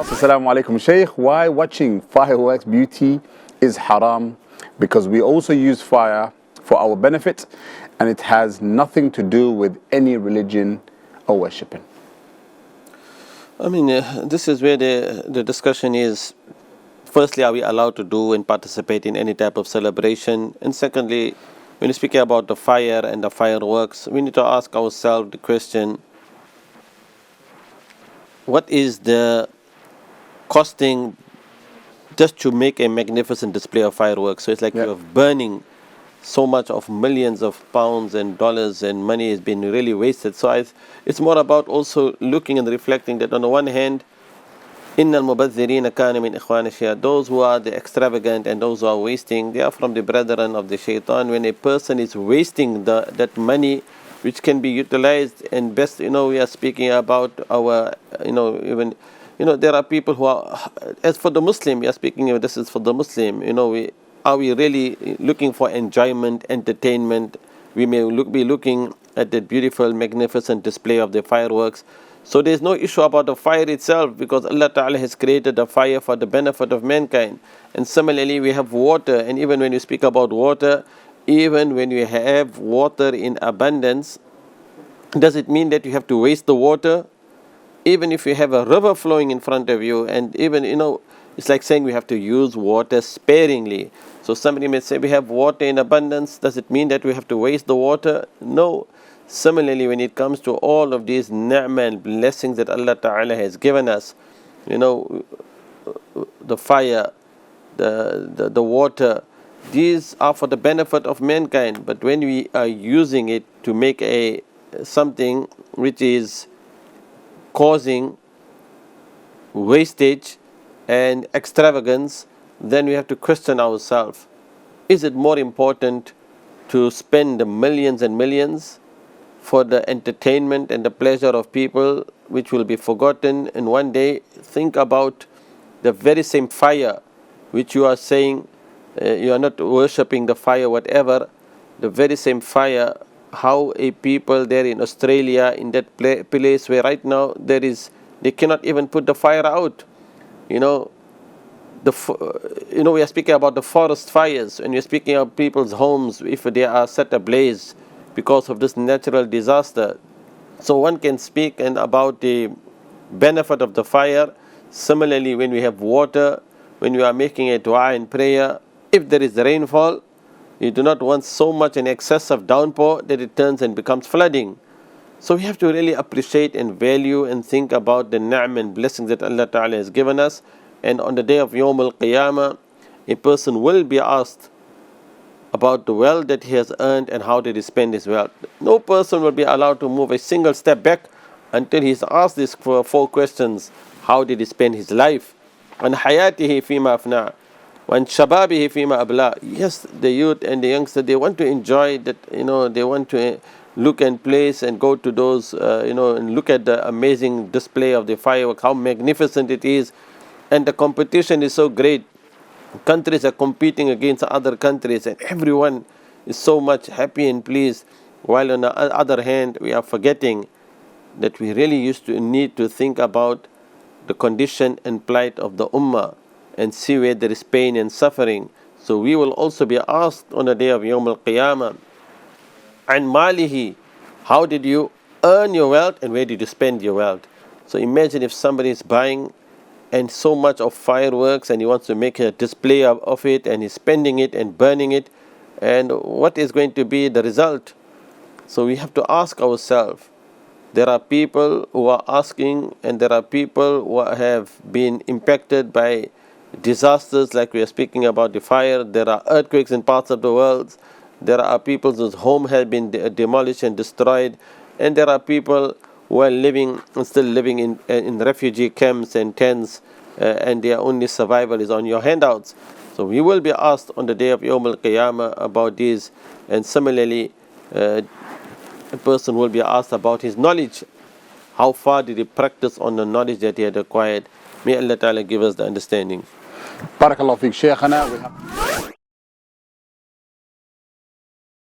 Assalamu alaikum, Shaykh. Why watching fireworks beauty is haram? Because we also use fire for our benefit, and it has nothing to do with any religion or worshipping. I mean, this is where the discussion is. Firstly, are we allowed to do and participate in any type of celebration? And secondly, when you speak about the fire and the fireworks, we need to ask ourselves the question, what is the costing just to make a magnificent display of fireworks? So it's like you're burning so much of millions of pounds and dollars, and money has been really wasted. So it's more about also looking and reflecting that on the one hand, إِنَّ الْمُبَذِّرِينَ كَانَ مِنْ إِخْوَانِ الشَّيَاطِينَ, those who are the extravagant and those who are wasting, they are from the brethren of the shaitan. When a person is wasting that money which can be utilized and best, we are speaking about our, even, there are people who are, as for the Muslim, we are speaking, this is for the Muslim, are we really looking for enjoyment, entertainment? We may be looking at the beautiful, magnificent display of the fireworks. So there is no issue about the fire itself, because Allah Ta'ala has created the fire for the benefit of mankind. And similarly, we have water. And even when you speak about water, even when you have water in abundance, does it mean that you have to waste the water? Even if you have a river flowing in front of you, and even, it's like saying we have to use water sparingly. So somebody may say we have water in abundance. Does it mean that we have to waste the water? No. Similarly, when it comes to all of these ni'mah and blessings that Allah Ta'ala has given us, the fire, the water, these are for the benefit of mankind. But when we are using it to make something which is causing wastage and extravagance, then we have to question ourselves, is it more important to spend millions and millions for the entertainment and the pleasure of people, which will be forgotten? And one day, think about the very same fire which you are saying, you are not worshipping the fire, whatever, the very same fire, how a people there in Australia, in that place where right now they cannot even put the fire out. We are speaking about the forest fires, and we are speaking of people's homes, if they are set ablaze because of this natural disaster. So one can speak about the benefit of the fire. Similarly, when we have water, when we are making a dua and prayer, if there is rainfall, you do not want so much an excessive downpour that it turns and becomes flooding. So we have to really appreciate and value and think about the ni'mah and blessings that Allah Ta'ala has given us. And on the day of Yawm al-Qiyamah, a person will be asked about the wealth that he has earned and how did he spend his wealth. No person will be allowed to move a single step back until he is asked these 4 questions. How did he spend his life? An hayatihi fima afna, wan shababihi fima abla. Yes, the youth and the youngster, they want to enjoy that, they want to look and place and go to those, and look at the amazing display of the fireworks, how magnificent it is. And the competition is so great. Countries are competing against other countries, and everyone is so much happy and pleased. While on the other hand, we are forgetting that we really need to think about the condition and plight of the ummah and see where there is pain and suffering. So we will also be asked on the day of Yawm al-Qiyamah, and malihi, how did you earn your wealth and where did you spend your wealth? So imagine if somebody is buying and so much of fireworks and he wants to make a display of it, and he's spending it and burning it, and what is going to be the result? So we have to ask ourselves. There are people who are asking, and there are people who have been impacted by disasters, like we are speaking about the fire. There are earthquakes in parts of the world. There are people whose home has been demolished and destroyed, and there are people who are still living in refugee camps and tents, and their only survival is on your handouts. So we will be asked on the day of Yawm al-Qiyamah about this, and similarly, a person will be asked about his knowledge. How far did he practice on the knowledge that he had acquired? May Allah Ta'ala give us the understanding. Barakallahu feek, Shaykhana.